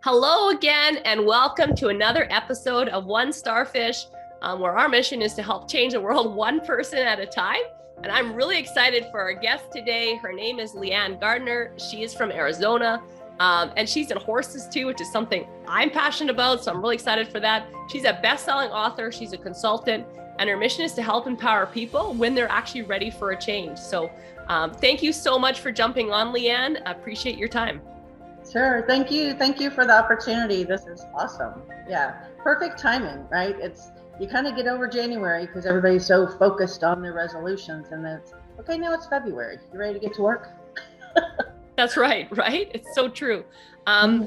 Hello again, and welcome to another episode of One Starfish, where our mission is to help change the world one person at a time. And I'm really excited for our guest today. Her name is Leeanne Gardner. She is from Arizona, and she's in horses too, which is something I'm passionate about. So I'm really excited for that. She's a best-selling author. She's a consultant, and her mission is to help empower people when they're actually ready for a change. So thank you so much for jumping on, Leeanne. I appreciate your time. Sure. Thank you. Thank you for the opportunity. This is awesome. Yeah. Perfect timing, right? You kind of get over January because everybody's so focused on their resolutions, and then it's okay. Now it's February. You ready to get to work? That's right. It's so true.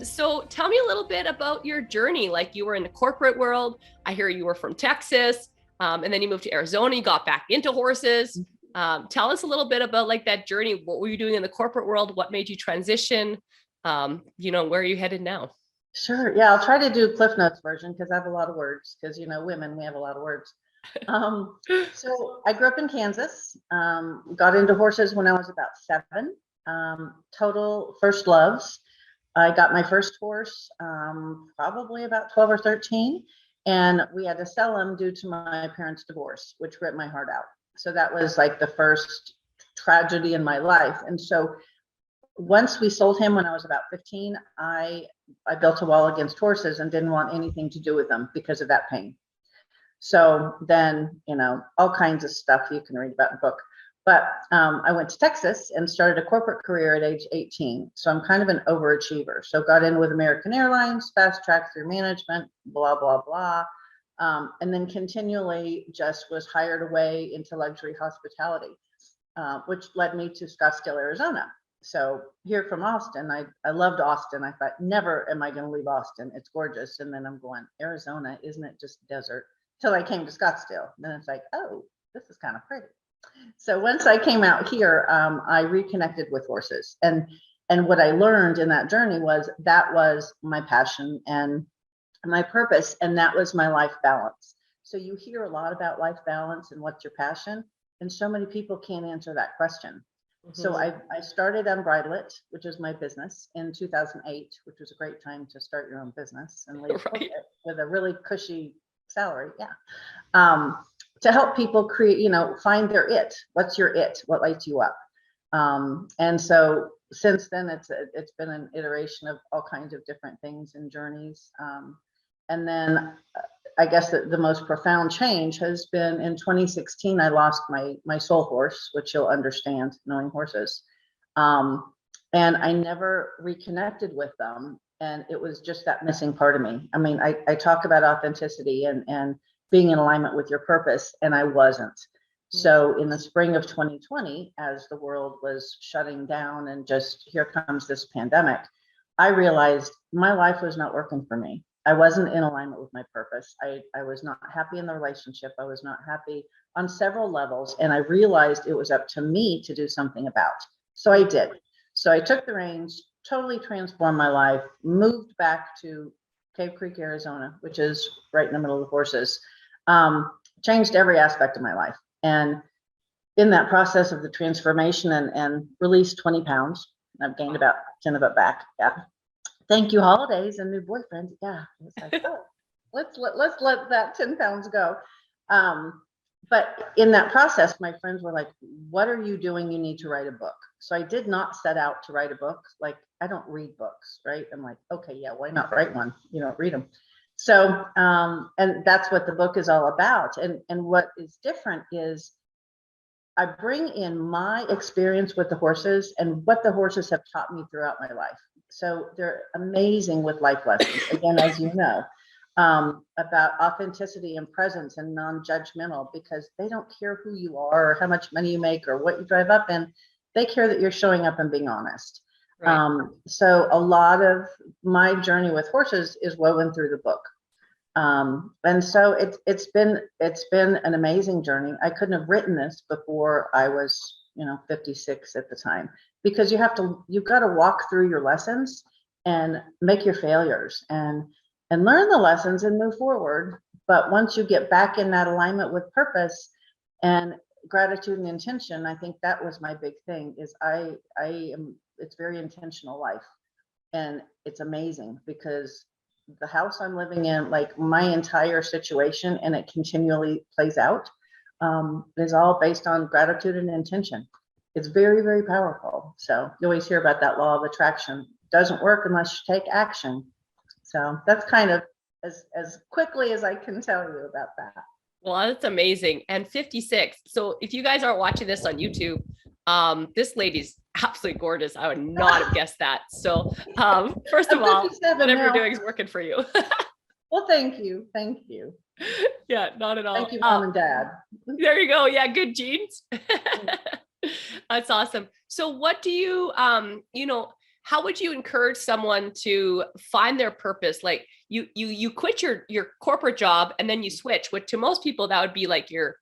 So tell me a little bit about your journey. Like, you were in the corporate world. I hear you were from Texas, and then you moved to Arizona. You got back into horses. Tell us a little bit about like that journey. What were you doing in the corporate world? What made you transition? Where are you headed now? Sure. Yeah. I'll try to do Cliff Notes version because I have a lot of words because, women, we have a lot of words. So I grew up in Kansas, got into horses when I was about 7, total first loves. I got my first horse probably about 12 or 13, and we had to sell him due to my parents' divorce, which ripped my heart out. So that was like the first tragedy in my life. And so once we sold him when I was about 15, I built a wall against horses and didn't want anything to do with them because of that pain. So then, all kinds of stuff you can read about in the book. But I went to Texas and started a corporate career at age 18. So I'm kind of an overachiever. So got in with American Airlines, fast track through management, blah, blah, blah. And then continually just was hired away into luxury hospitality, which led me to Scottsdale, Arizona. So here from Austin, I loved Austin. I thought, never am I going to leave Austin. It's gorgeous. And then I'm going, Arizona, isn't it just desert? Till I came to Scottsdale. Then it's like, oh, this is kind of pretty. So once I came out here, I reconnected with horses. And what I learned in that journey was that was my passion and my purpose. And that was my life balance. So you hear a lot about life balance and what's your passion. And so many people can't answer that question. So I started Unbridle IT, which is my business, in 2008, which was a great time to start your own business and leave with a really cushy salary. Yeah. To help people create, find their it. What's your it? What lights you up? And so since then, it's been an iteration of all kinds of different things and journeys. And then I guess the most profound change has been in 2016. I lost my soul horse, which you'll understand knowing horses. And I never reconnected with them. And it was just that missing part of me. I mean, I talk about authenticity and being in alignment with your purpose, and I wasn't. So in the spring of 2020, as the world was shutting down and just here comes this pandemic, I realized my life was not working for me. I wasn't in alignment with my purpose. I was not happy in the relationship. I was not happy on several levels. And I realized it was up to me to do something about. So I did. So I took the reins, totally transformed my life, moved back to Cave Creek, Arizona, which is right in the middle of the horses, changed every aspect of my life. And in that process of the transformation and released 20 pounds, I've gained about 10 of it back. Yeah. Thank you, holidays and new boyfriend. Yeah, it's like, oh, let's let that 10 pounds go. But in that process, my friends were like, what are you doing? You need to write a book. So I did not set out to write a book. Like, I don't read books, right? I'm like, okay, yeah, why not write one? Read them. So, and that's what the book is all about. And what is different is I bring in my experience with the horses and what the horses have taught me throughout my life. So they're amazing with life lessons, again, as you know, about authenticity and presence and non-judgmental, because they don't care who you are or how much money you make or what you drive up in. They care that you're showing up and being honest. Right. So a lot of my journey with horses is woven through the book. And so it's been an amazing journey. I couldn't have written this before I was, 56 at the time, because you've got to walk through your lessons and make your failures and learn the lessons and move forward. But once you get back in that alignment with purpose and gratitude and intention, I think that was my big thing is it's very intentional life. And it's amazing because the house I'm living in, like my entire situation, and it continually plays out, is all based on gratitude and intention. It's very, very powerful. So you always hear about that law of attraction. Doesn't work unless you take action. So that's kind of as quickly as I can tell you about that. Well, that's amazing. And 56. So if you guys aren't watching this on YouTube, this lady's absolutely gorgeous. I would not have guessed that. So first of all, whatever you're doing is working for you. Well, thank you. Thank you. Yeah, not at all. Thank you, Mom and Dad. There you go. Yeah, good genes. That's awesome. So what do you, how would you encourage someone to find their purpose? Like you quit your corporate job and then you switch, which to most people, that would be like your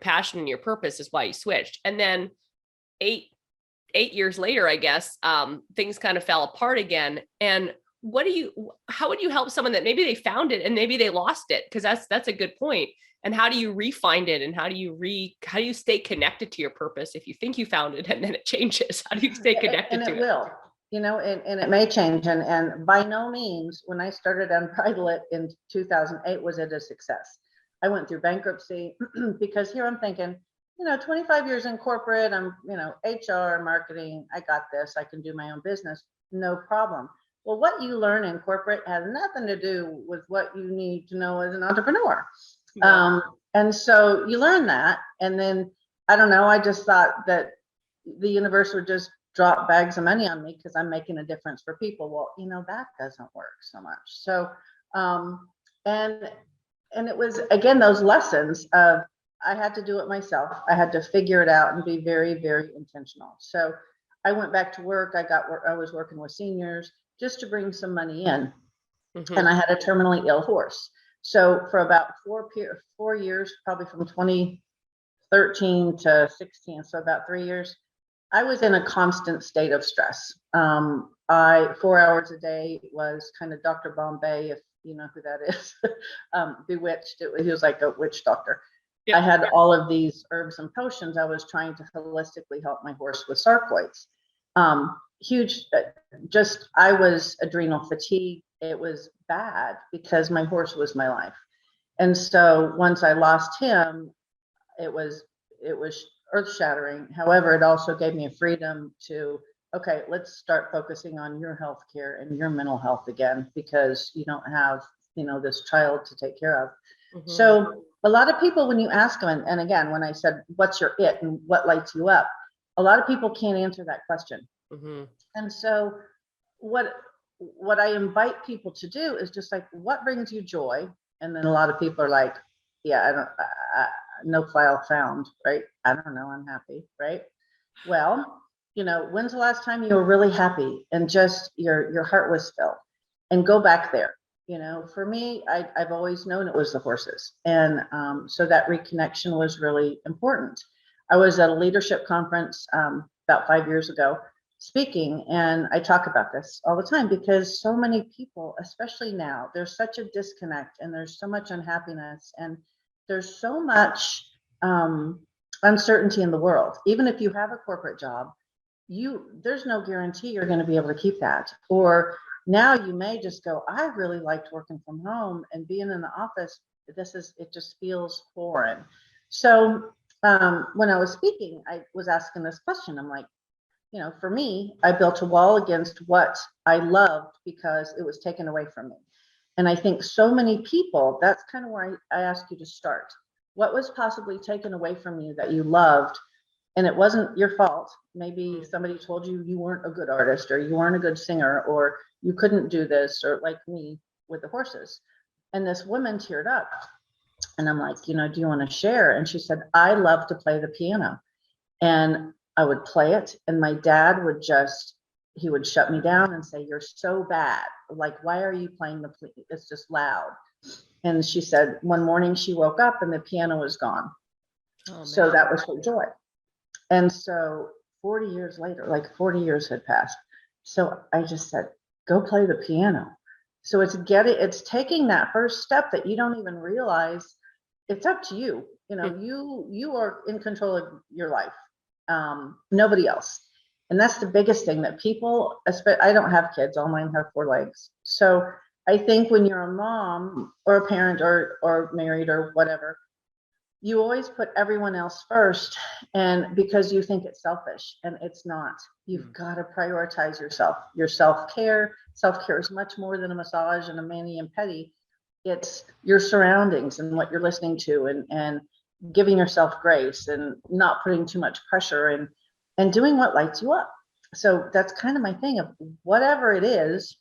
passion and your purpose is why you switched. And then eight years later, I guess, things kind of fell apart again. And how would you help someone that maybe they found it and maybe they lost it? Because that's a good point. And how do you re-find it? And how do you stay connected to your purpose if you think you found it and then it changes? How do you stay connected to it? And it will, and it may change. And by no means, when I started Unbridle IT in 2008, was it a success. I went through bankruptcy because here I'm thinking, 25 years in corporate, I'm, HR, marketing, I got this, I can do my own business, no problem. Well, what you learn in corporate has nothing to do with what you need to know as an entrepreneur. Yeah. And so you learn that. And then, I don't know, I just thought that the universe would just drop bags of money on me because I'm making a difference for people. Well, that doesn't work so much. So, and it was, again, those lessons of, I had to do it myself. I had to figure it out and be very, very intentional. So I went back to work. I was working with seniors just to bring some money in. Mm-hmm. And I had a terminally ill horse. So for about 4 years, probably from 2013 to 16, so about 3 years, I was in a constant state of stress. 4 hours a day was kind of Dr. Bombay, if you know who that is, Bewitched. He was like a witch doctor. Yep. I had all of these herbs and potions. I was trying to holistically help my horse with sarcoids. Huge, I was adrenal fatigue. It was bad because my horse was my life. And so once I lost him, it was earth shattering. However, it also gave me a freedom to, okay, let's start focusing on your health care and your mental health again, because you don't have, this child to take care of. Mm-hmm. So a lot of people, when you ask them, and again, when I said, what's your it and what lights you up? A lot of people can't answer that question. Mm-hmm. And so what I invite people to do is just like, what brings you joy? And then a lot of people are like, yeah, no file found, right? I don't know, I'm happy, right? Well, when's the last time you were really happy and just your heart was filled? And go back there. For me, I've always known it was the horses. And so that reconnection was really important. I was at a leadership conference about 5 years ago speaking, and I talk about this all the time because so many people, especially now, there's such a disconnect and there's so much unhappiness and there's so much uncertainty in the world. Even if you have a corporate job, there's no guarantee you're going to be able to keep that. Or now you may just go, I really liked working from home and being in the office. It just feels foreign. So when I was speaking, I was asking this question. I'm like, for me, I built a wall against what I loved because it was taken away from me. And I think so many people, that's kind of where I asked you to start. What was possibly taken away from you that you loved? And it wasn't your fault. Maybe somebody told you weren't a good artist, or you weren't a good singer, or you couldn't do this, or like me with the horses. And this woman teared up. And I'm like, do you want to share? And she said, I love to play the piano. And I would play it. And my dad he would shut me down and say, you're so bad. Like, why are you playing it's just loud. And she said, one morning she woke up and the piano was gone. Oh, so that was her joy. And so 40 years later, like 40 years had passed. So I just said, go play the piano. So it's taking that first step that you don't even realize. It's up to you. You are in control of your life. Nobody else. And that's the biggest thing that people, I don't have kids, all mine have 4 legs. So I think when you're a mom or a parent or married or whatever, you always put everyone else first, and because you think it's selfish, and it's not. You've got to prioritize yourself, your self-care. Self-care is much more than a massage and a mani and pedi. It's your surroundings and what you're listening to, and giving yourself grace and not putting too much pressure, and doing what lights you up. So that's kind of my thing of whatever it is.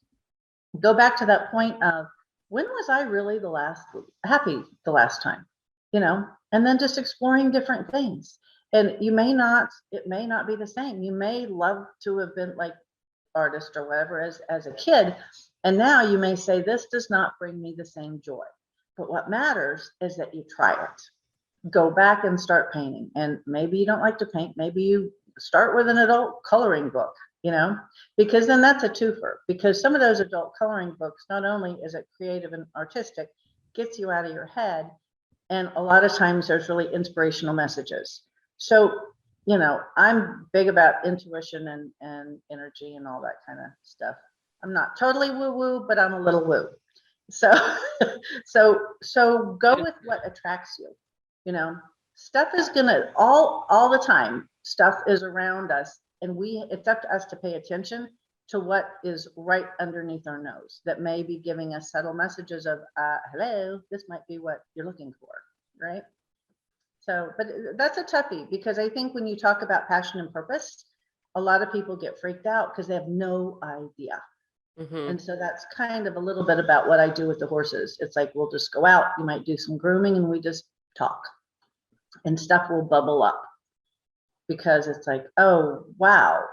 Go back to that point of, when was I really happy the last time, and then just exploring different things. And it may not be the same. You may love to have been like artist or whatever as a kid. And now you may say, this does not bring me the same joy. But what matters is that you try it. Go back and start painting. And maybe you don't like to paint. Maybe you start with an adult coloring book, because then that's a twofer. Because some of those adult coloring books, not only is it creative and artistic, gets you out of your head. And a lot of times there's really inspirational messages. So, I'm big about intuition and energy and all that kind of stuff. I'm not totally woo-woo, but I'm a little woo. So, so go with what attracts you. Stuff is gonna all the time. Stuff is around us, and it's up to us to pay attention to what is right underneath our nose that may be giving us subtle messages of, hello, this might be what you're looking for, right? So, but that's a toughie, because I think when you talk about passion and purpose, a lot of people get freaked out because they have no idea. And so that's kind of a little bit about what I do with the horses. It's like, we'll just go out, you might do some grooming, and we just talk, and stuff will bubble up, because it's like, oh, wow,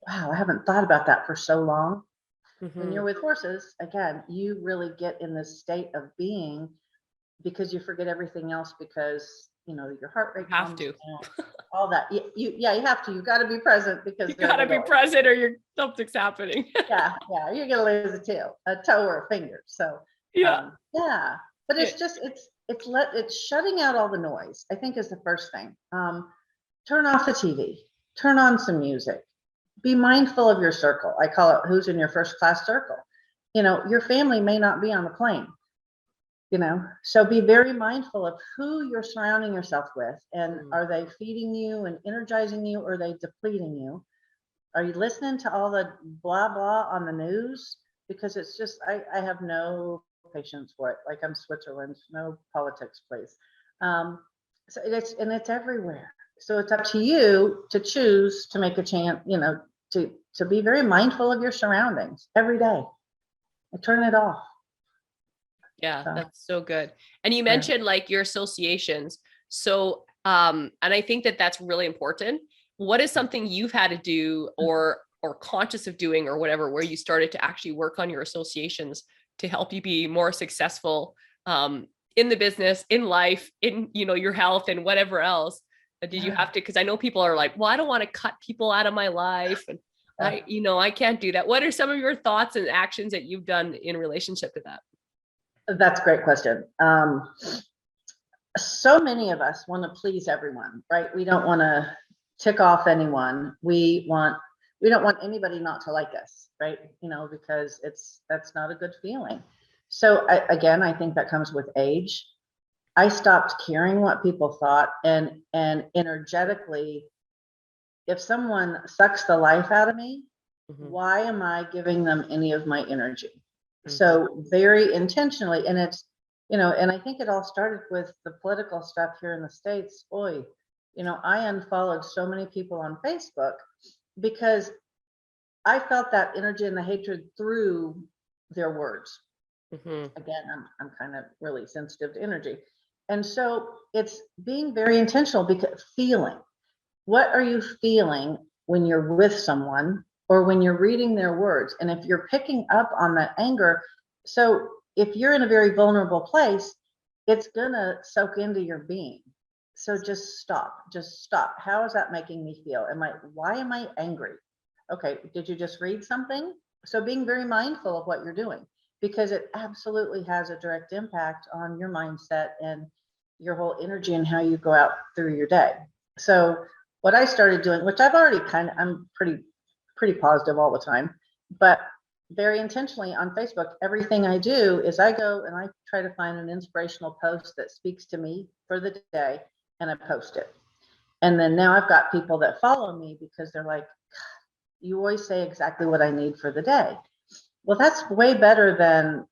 I haven't thought about that for so long. When you're with horses, again, you really get in this state of being, because you forget everything else, because your heart rate Have to. all that. You have to. You've got to be present, because you got to be present, or something's happening. yeah, you're gonna lose a toe or a finger. So but it's just it's shutting out all the noise, I think, is the first thing. Turn off the TV, turn on some music, be mindful of your circle. I call it, who's in your first class circle. Your family may not be on the plane, so be very mindful of who you're surrounding yourself with, and are they feeding you and energizing you, or are they depleting you? Are you listening to all the blah blah on the news? Because it's just, I have no patience for it. Like, I'm Switzerland, no politics, please. So it's everywhere. So it's up to you to choose to make a chance, to be very mindful of your surroundings every day and turn it off. Yeah, that's so good. And you mentioned like your associations. So, and I think that that's really important. What is something you've had to do, or conscious of doing, or whatever, where you started to actually work on your associations to help you be more successful in the business, in life, in, your health and whatever else? Did you have to, because I know people are like, well, I don't want to cut people out of my life. And I can't do that. What are some of your thoughts and actions that you've done in relationship to that? That's a great question. So many of us want to please everyone, right? We don't want to tick off anyone. We don't want anybody not to like us, right? Because that's not a good feeling. So I think that comes with age. I stopped caring what people thought, and energetically, if someone sucks the life out of me, why am I giving them any of my energy? So very intentionally, and it's, and I think it all started with the political stuff here in the States. I unfollowed so many people on Facebook because I felt that energy and the hatred through their words. Again, I'm kind of really sensitive to energy. And so it's being very intentional, because what are you feeling when you're with someone, or when you're reading their words? And if you're picking up on that anger, so if you're in a very vulnerable place, it's gonna soak into your being. So just stop. How is that making me feel? Why am I angry? Okay, did you just read something? So being very mindful of what you're doing, because it absolutely has a direct impact on your mindset and your whole energy and how you go out through your day. So what I started doing, which I've already I'm pretty pretty positive all the time, but very intentionally on Facebook, everything I do is I go and I try to find an inspirational post that speaks to me for the day, and I post it. And then now I've got people that follow me because they're like, you always say exactly what I need for the day. Well, that's way better than,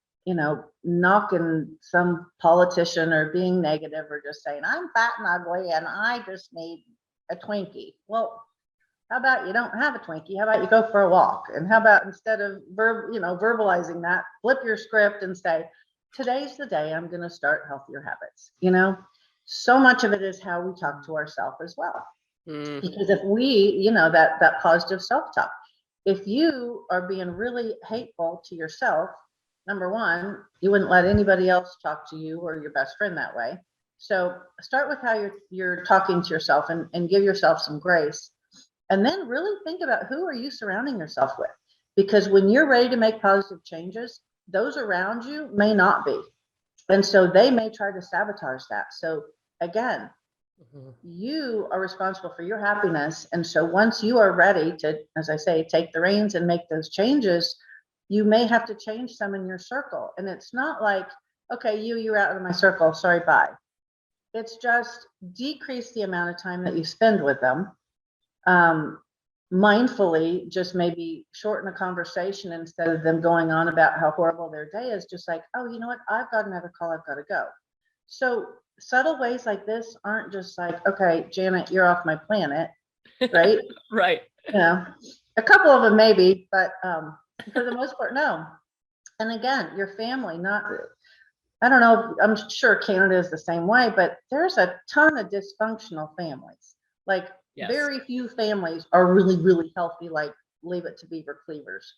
knocking some politician or being negative or just saying, I'm fat and ugly and I just need a Twinkie. Well, how about you don't have a Twinkie? How about you go for a walk? And how about instead of verbalizing that, flip your script and say, today's the day I'm going to start healthier habits. So much of it is how we talk to ourselves as well. Because if we, that positive self-talk, if you are being really hateful to yourself, number one, you wouldn't let anybody else talk to you or your best friend that way. So start with how you're talking to yourself and give yourself some grace. And then really think about, who are you surrounding yourself with? Because when you're ready to make positive changes, those around you may not be. And so they may try to sabotage that. So again, you are responsible for your happiness. And so once you are ready to, as I say, take the reins and make those changes, you may have to change some in your circle. And it's not like, okay, you're out of my circle, sorry, bye. It's just decrease the amount of time that you spend with them. Mindfully, just maybe shorten a conversation instead of them going on about how horrible their day is. Just like, oh, you know what? I've got another call. I've got to go. So subtle ways like this aren't just like, okay, Janet, you're off my planet, right? Right. A couple of them maybe, but for the most part, no. And again, your family, I don't know, I'm sure Canada is the same way, but there's a ton of dysfunctional families. Like, yes. Very few families are really, really healthy, like Leave It to Beaver Cleavers,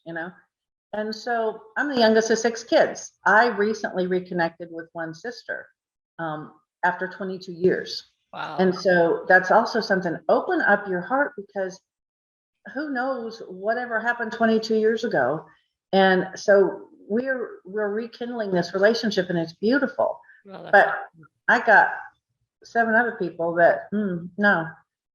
And so I'm the youngest of 6 kids. I recently reconnected with one sister after 22 years. Wow. And so that's also something, open up your heart, because who knows whatever happened 22 years ago. And so we're rekindling this relationship, and it's beautiful. Well, but awesome. I got 7 other people that, no,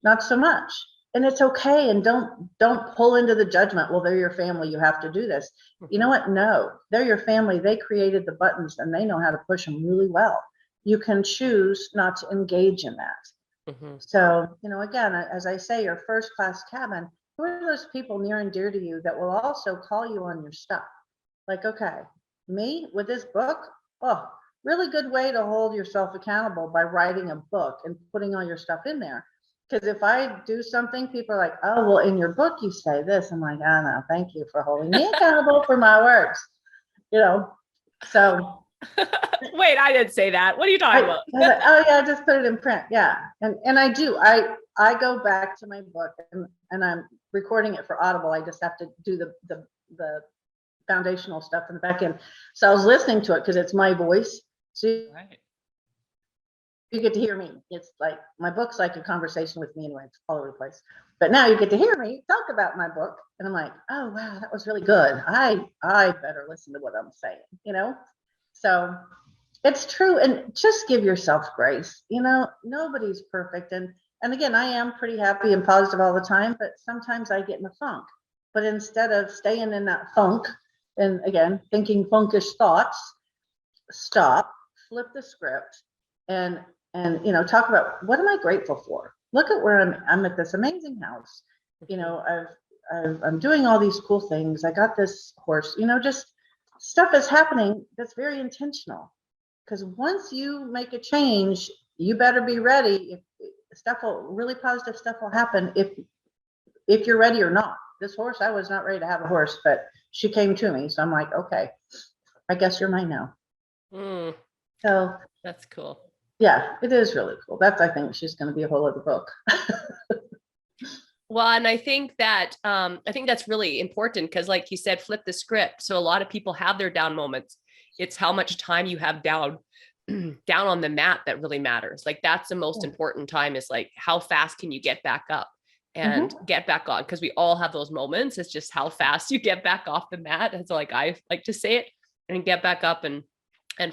not so much. And it's okay. And don't pull into the judgment. Well, they're your family, you have to do this. You know what? No, they're your family. They created the buttons and they know how to push them really well. You can choose not to engage in that. So, again, as I say, your first class cabin, who are those people near and dear to you that will also call you on your stuff? Like, okay, me with this book, really good way to hold yourself accountable by writing a book and putting all your stuff in there. Because if I do something, people are like, oh, well, in your book, you say this. I'm like, oh, no, thank you for holding me accountable for my words. So. Wait, I didn't say that. What are you talking about? Like, oh, yeah, I just put it in print. Yeah. And I do. I go back to my book and I'm recording it for Audible. I just have to do the foundational stuff in the back end. So I was listening to it because it's my voice. So right. You get to hear me. It's like my book's like a conversation with me anyway. It's all over the place. But now you get to hear me talk about my book. And I'm like, oh, wow, that was really good. I better listen to what I'm saying, So it's true. And just give yourself grace. Nobody's perfect. And again, I am pretty happy and positive all the time, but sometimes I get in a funk. But instead of staying in that funk and again, thinking funkish thoughts, stop, flip the script and talk about, what am I grateful for? Look at where I'm at this amazing house. I'm doing all these cool things. I got this horse, just stuff is happening that's very intentional. Because once you make a change, you better be ready. Really positive stuff will happen if you're ready or not. This horse, I was not ready to have a horse, but she came to me. So I'm like, okay, I guess you're mine now. So that's cool. Yeah, it is really cool. I think she's going to be a whole other book. Well, and I think that's really important because, like you said, flip the script. So a lot of people have their down moments. It's how much time you have down on the mat that really matters. Like that's the most important time, is like, how fast can you get back up and get back on? Because we all have those moments. It's just how fast you get back off the mat. And so like, I like to say it, and get back up and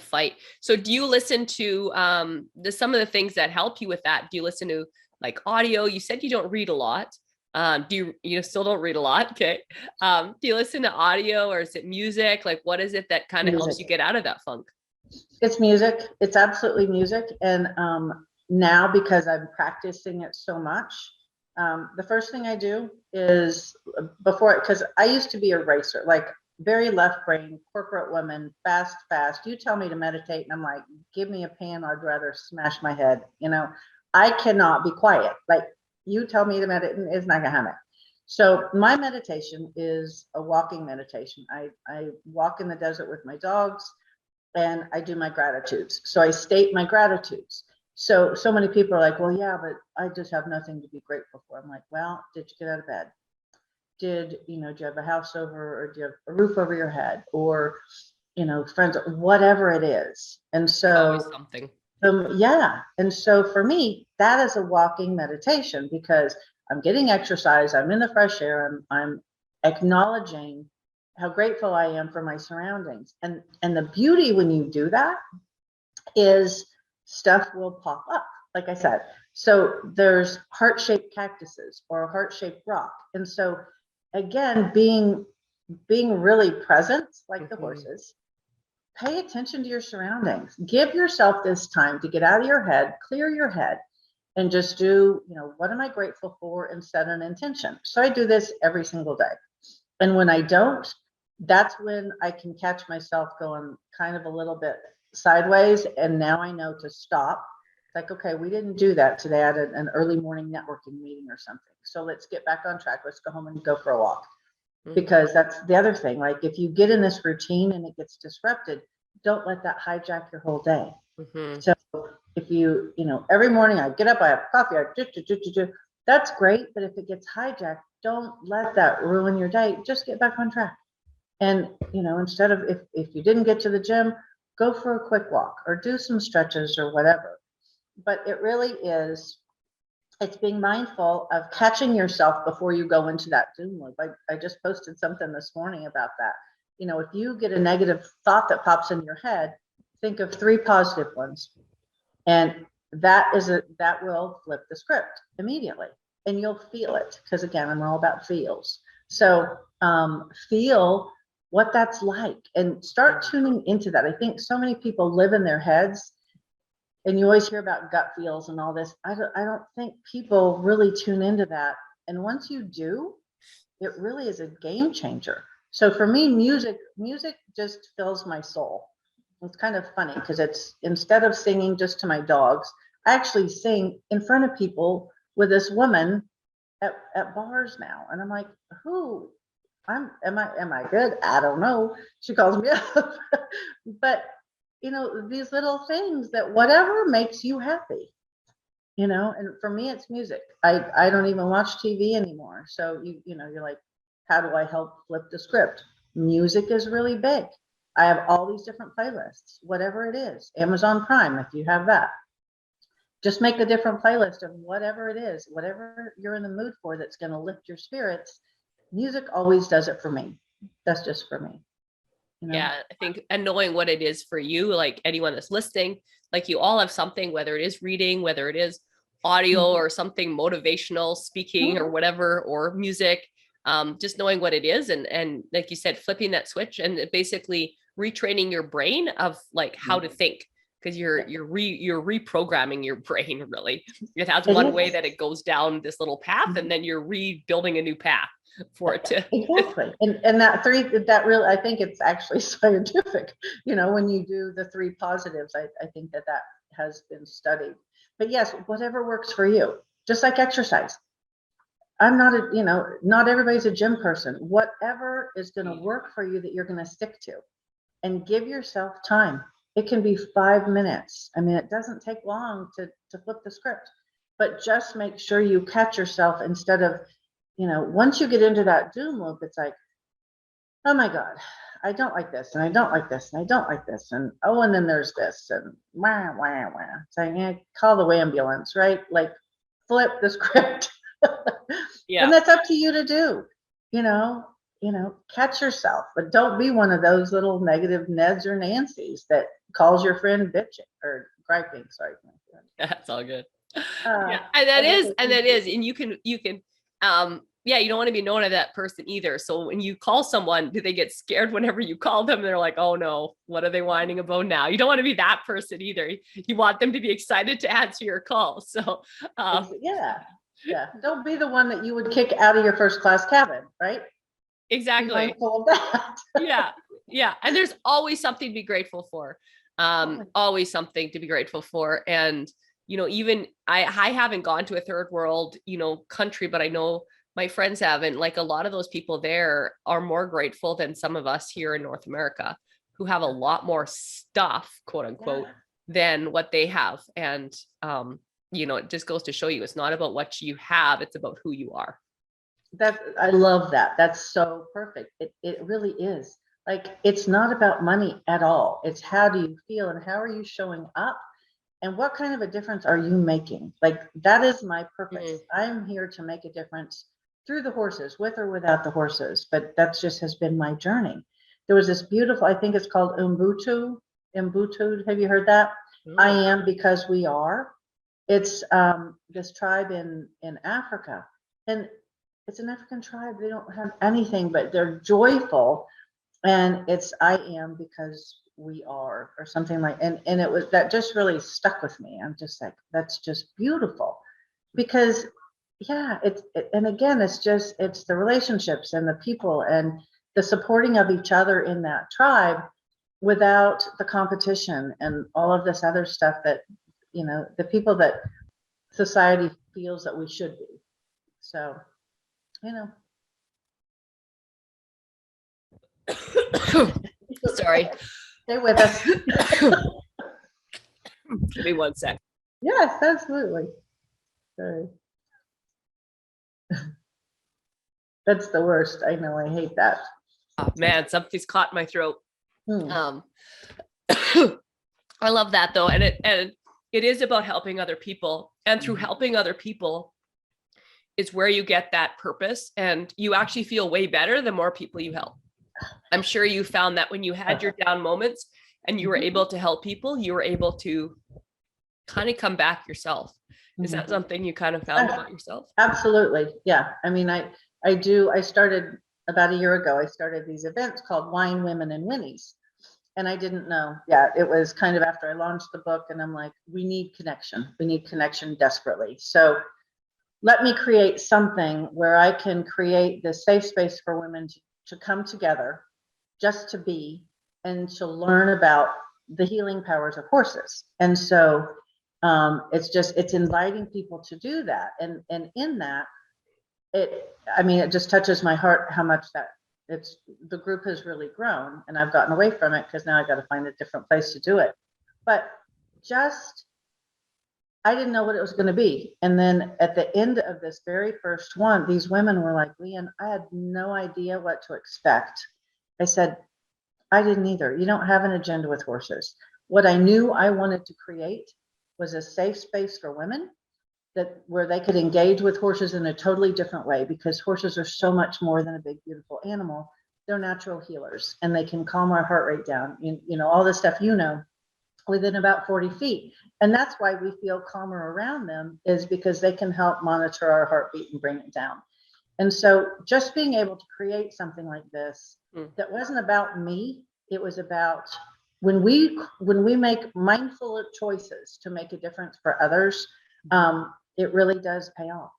fight. So do you listen to some of the things that help you with that? Do you listen to like audio? You said you don't read a lot. Do you still don't read a lot? Okay. Do you listen to audio or is it music? Like, what is it that kind of helps you Music. get out of that funk? It's music. It's absolutely music. And now, because I'm practicing it so much, the first thing I do is before, because I used to be a racer, like very left brain, corporate woman, fast, fast. You tell me to meditate, and I'm like, give me a pan, I'd rather smash my head. I cannot be quiet. Like, you tell me to meditate, it's not gonna happen. So my meditation is a walking meditation. I walk in the desert with my dogs and I do my gratitudes. So I state my gratitudes. So many people are like, well, yeah, but I just have nothing to be grateful for. I'm like, well, did you get out of bed? Do you have a house over, or do you have a roof over your head, or, friends, whatever it is. And Always so, something. yeah. And so for me, that is a walking meditation because I'm getting exercise. I'm in the fresh air. I'm acknowledging how grateful I am for my surroundings. And the beauty when you do that is stuff will pop up, like I said. So there's heart-shaped cactuses or a heart-shaped rock. And so again, being really present, like the horses, pay attention to your surroundings. Give yourself this time to get out of your head, clear your head, and just do, what am I grateful for, and set an intention. So I do this every single day. And when I don't, that's when I can catch myself going kind of a little bit sideways. And now I know to stop. It's like, okay, we didn't do that today. I had an early morning networking meeting or something. So let's get back on track. Let's go home and go for a walk. Because that's the other thing. Like, if you get in this routine and it gets disrupted, don't let that hijack your whole day. So if every morning I get up, I have coffee, that's great. But if it gets hijacked, don't let that ruin your day. Just get back on track. And, instead of, if you didn't get to the gym, go for a quick walk or do some stretches or whatever. But it really is, it's being mindful of catching yourself before you go into that doom loop. I just posted something this morning about that. If you get a negative thought that pops in your head, think of 3 positive ones. And that will flip the script immediately. And you'll feel it, because again, I'm all about feels. So feel what that's like and start tuning into that. I think so many people live in their heads, and you always hear about gut feels and all this. I don't think people really tune into that. And once you do, it really is a game changer. So for me, music just fills my soul. It's kind of funny because it's, instead of singing just to my dogs, I actually sing in front of people with this woman at bars now. And I'm like, am I good? I don't know. She calls me up. But these little things, that whatever makes you happy, and for me, it's music. I don't even watch TV anymore. So you're like, how do I help flip the script? Music is really big. I have all these different playlists, whatever it is. Amazon Prime, if you have that, just make a different playlist of whatever it is, whatever you're in the mood for, that's going to lift your spirits. Music always does it for me. That's just for me. Yeah, I think, and knowing what it is for you, like anyone that's listening, like you all have something, whether it is reading, whether it is audio or something motivational, speaking or whatever, or music, just knowing what it is. And like you said, flipping that switch and basically retraining your brain of like how to think, because you're reprogramming your brain. Really, it has one way that it goes down this little path, and then you're rebuilding a new path for it to exactly. And that really, I think it's actually scientific. When you do the 3 positives, I think that has been studied. But yes, whatever works for you, just like exercise. I'm not not everybody's a gym person. Whatever is going to work for you, that you're going to stick to, and give yourself time. It can be 5 minutes. I mean, it doesn't take long to flip the script, but just make sure you catch yourself, instead of, once you get into that doom loop, it's like, oh my God, I don't like this, and I don't like this, and I don't like this, and oh, and then there's this, and wah, wah, wah. Saying, yeah, call the ambulance, right? Like, flip the script. yeah. And that's up to you to do. Catch yourself, but don't be one of those little negative Neds or Nancys that calls your friend bitching or griping. Sorry. That's all good. Yeah, and that is, and you can Yeah, you don't want to be known as that person either. So when you call someone, do they get scared whenever you call them? They're like, oh no, what are they whining about now? You don't want to be that person either. You want them to be excited to answer your call. So yeah. Don't be the one that you would kick out of your first class cabin, right? Be exactly. mindful of that. Yeah. Yeah. And there's always something to be grateful for. Always something to be grateful for. And, even I haven't gone to a third world, country, but I know my friends haven't. Like, a lot of those people there are more grateful than some of us here in North America, who have a lot more stuff, quote unquote, than what they have. And, it just goes to show you, it's not about what you have, it's about who you are. I love that. That's so perfect. It really is. Like, it's not about money at all. It's how do you feel and how are you showing up and what kind of a difference are you making? Like, that is my purpose. I'm here to make a difference through the horses, with or without the horses. But that's just has been my journey. There was this beautiful, I think it's called Ubuntu. Ubuntu. Have you heard that? I am because we are. It's this tribe in Africa. And it's an African tribe. They don't have anything, but they're joyful. And it's I am because we are, or something like, and it was, that just really stuck with me. I'm just like, that's just beautiful. Because and again, it's the relationships and the people and the supporting of each other in that tribe without the competition and all of this other stuff that, the people that society feels that we should be. So, Sorry. Stay with us. Give me 1 sec. Yes, absolutely. Sorry. That's the worst. I know. I hate that. Oh, man, something's caught in my throat. I love that though. And it is about helping other people. And through helping other people is where you get that purpose, and you actually feel way better the more people you help. I'm sure you found that when you had your down moments and you were able to help people, you were able to kind of come back yourself. Is that something you kind of found about yourself? Absolutely. Yeah. I mean, I started about a year ago. I started these events called Wine, Women, and Winnies. And I didn't know. Yeah, it was kind of after I launched the book, and I'm like, we need connection. We need connection desperately. So let me create something where I can create this safe space for women to come together, just to be, and to learn about the healing powers of horses. And so it's inviting people to do that. And in that, it just touches my heart how much that the group has really grown, and I've gotten away from it because now I got to find a different place to do it. But I didn't know what it was going to be. And then at the end of this very first one, these women were like, Leeanne, I had no idea what to expect. I said, I didn't either. You don't have an agenda with horses. What I knew I wanted to create was a safe space for women where they could engage with horses in a totally different way, because horses are so much more than a big, beautiful animal. They're natural healers, and they can calm our heart rate down. All this stuff, within about 40 feet. And that's why we feel calmer around them, is because they can help monitor our heartbeat and bring it down. And so just being able to create something like this that wasn't about me, it was about when we make mindful choices to make a difference for others, it really does pay off.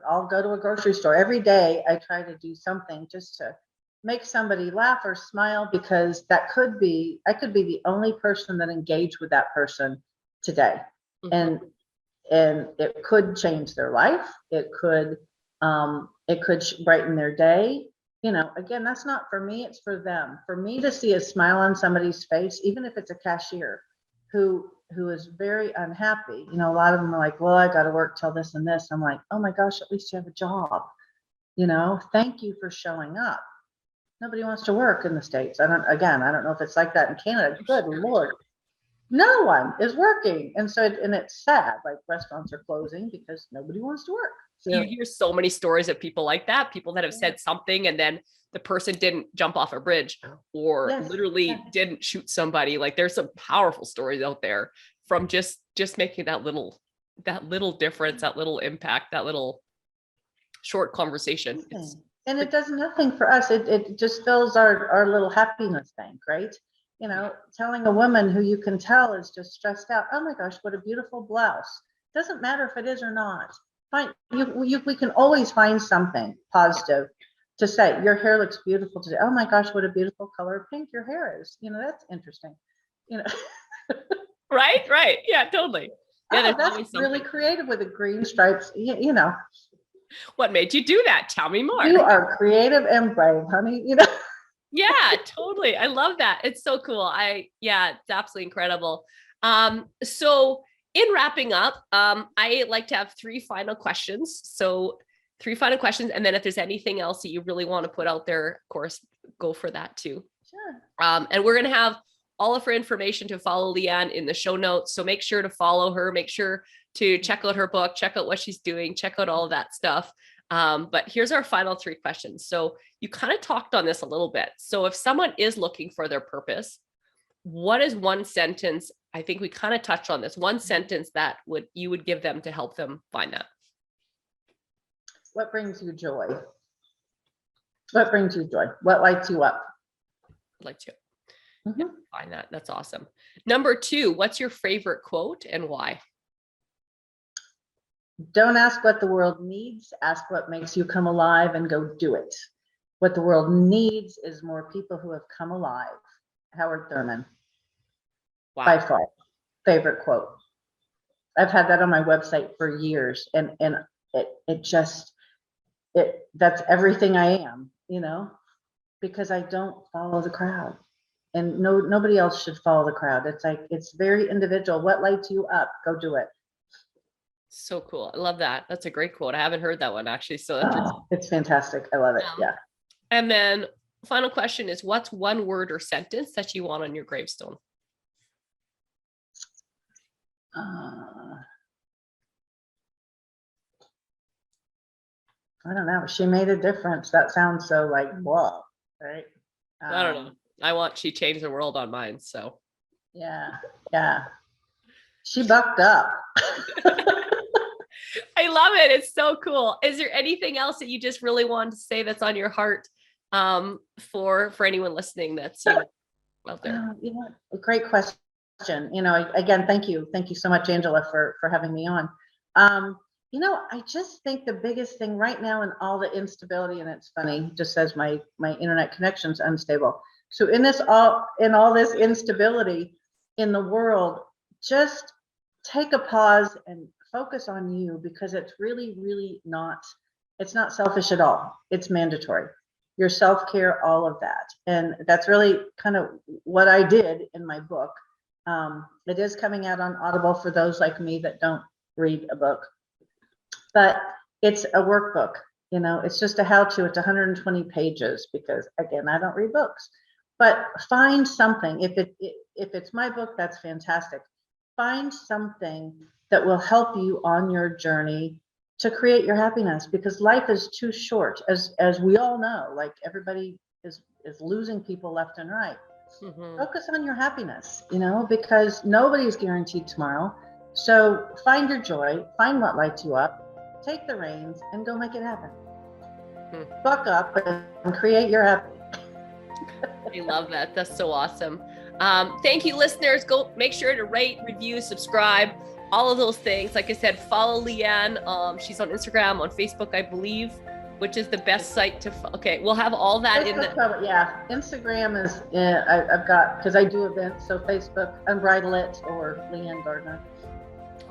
I'll go to a grocery store every day. I try to do something just to make somebody laugh or smile, because I could be the only person that engaged with that person today. And it could change their life. It could brighten their day. Again, that's not for me, it's for them. For me to see a smile on somebody's face, even if it's a cashier who is very unhappy. A lot of them are like, well, I got to work till this and this. I'm like, oh my gosh, at least you have a job. Thank you for showing up. Nobody wants to work in the States. I don't know if it's like that in Canada. Good Lord. No one is working. And so, it's sad, like restaurants are closing because nobody wants to work. So, you hear so many stories of people like that, people that have said something and then the person didn't jump off a bridge or literally didn't shoot somebody. Like, there's some powerful stories out there from just making that little difference, that little impact, that little short conversation. And it does nothing for us. It just fills our little happiness bank, right? You know, telling a woman who you can tell is just stressed out, oh my gosh, what a beautiful blouse. Doesn't matter if it is or not. We can always find something positive to say. Your hair looks beautiful today. Oh my gosh, what a beautiful color of pink your hair is. You know, that's interesting. You know. Right. Yeah, totally. Yeah, Oh, that's really creative with the green stripes. You know. What made you do that? Tell me more. You are creative and brave, honey. You know. Yeah, totally. I love that. It's so cool. It's absolutely incredible. So in wrapping up, I like to have 3 final questions. So 3 final questions. And then if there's anything else that you really want to put out there, of course, go for that too. Sure. And we're going to have all of her information to follow Leeanne in the show notes. So make sure to follow her, make sure to check out her book, check out what she's doing, check out all of that stuff. But here's our final 3 questions. So you kind of talked on this a little bit. So if someone is looking for their purpose, what is one sentence? I think we kind of touched on this. One sentence that you would give them to help them find that. What brings you joy? What brings you joy? What lights you up? I'd like to find that. That's awesome. Number 2, what's your favorite quote and why? Don't ask what the world needs. Ask what makes you come alive and go do it. What the world needs is more people who have come alive. Howard Thurman. Wow. By far, favorite quote. I've had that on my website for years, and that's everything I am, you know, because I don't follow the crowd, and nobody else should follow the crowd. It's like, it's very individual. What lights you up? Go do it. So cool. I love that. That's a great quote. I haven't heard that one actually. So it's fantastic. I love it. Yeah. And then final question is, what's one word or sentence that you want on your gravestone? I don't know. She made a difference. That sounds so like, whoa, right? I don't know. She changed the world on mine. So yeah. She bucked up. I love it. It's so cool. Is there anything else that you just really wanted to say that's on your heart for anyone listening that's out there? A great question. Again, thank you so much, Angela, for having me on. I just think the biggest thing right now in all the instability, and it's funny, just says my internet connection's unstable. So in all this instability in the world, just take a pause and focus on you, because it's really, really it's not selfish at all. It's mandatory. Your self-care, all of that. And that's really kind of what I did in my book. It is coming out on Audible for those like me that don't read a book, but it's a workbook. It's just a how-to. It's 120 pages because, again, I don't read books. But find something. If it's my book, that's fantastic. Find something that will help you on your journey to create your happiness, because life is too short, as we all know. Like, everybody is losing people left and right. Mm-hmm. Focus on your happiness, because nobody's guaranteed tomorrow. So find your joy, find what lights you up, take the reins, and go make it happen. Buck up and create your happiness. I love that. That's so awesome. Thank you, listeners. Go make sure to rate, review, subscribe, all of those things. Like I said, follow Leeanne. She's on Instagram, on Facebook, I believe, which is the best site to. Okay, we'll have all that Facebook, in the. Yeah, Instagram is. I've got, because I do events, so Facebook, Unbridle IT, or Leeanne Gardner.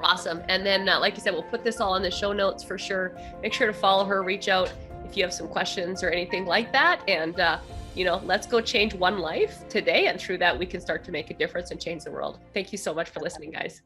Awesome. And then, like I said, we'll put this all in the show notes for sure. Make sure to follow her, reach out if you have some questions or anything like that. And, let's go change one life today. And through that, we can start to make a difference and change the world. Thank you so much for listening, guys.